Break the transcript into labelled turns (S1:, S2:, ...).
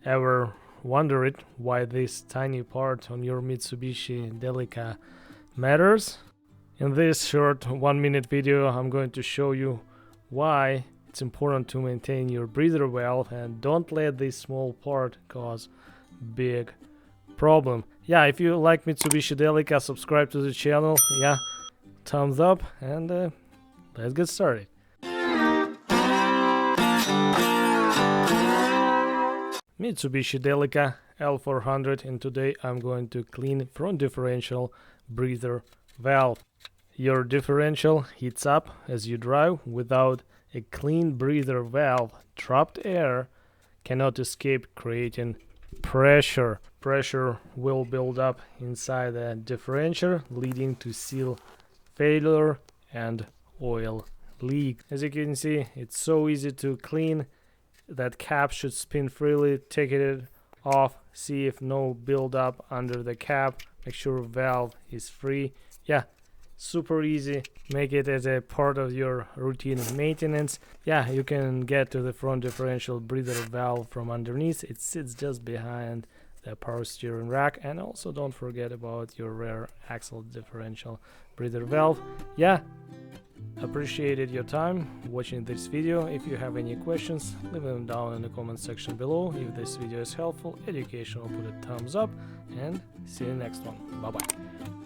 S1: Ever wondered why this tiny part on your Mitsubishi Delica matters? In this short 1-minute video, I'm going to show you why it's important to maintain your breather valve and don't let this small part cause big problem. Yeah, if you like Mitsubishi Delica, subscribe to the channel. Yeah, thumbs up, and let's get started. Mitsubishi Delica L400, and today I'm going to clean front differential breather valve. Your differential heats up as you drive. Without a clean breather valve, trapped air cannot escape, creating pressure. Pressure will build up inside the differential, leading to seal failure and oil leak. As you can see, it's so easy to clean. That cap should spin freely. Take it off, see if no build-up under the cap, make sure valve is free. Yeah, super easy. Make it as a part of your routine maintenance. Yeah, you can get to the front differential breather valve from underneath. It sits just behind the power steering rack. And also don't forget about your rear axle differential breather valve. Yeah, appreciated your time watching this video. If you have any questions, leave them down in the comment section below. If this video is helpful, educational, put a thumbs up, and see you in the next one. Bye bye.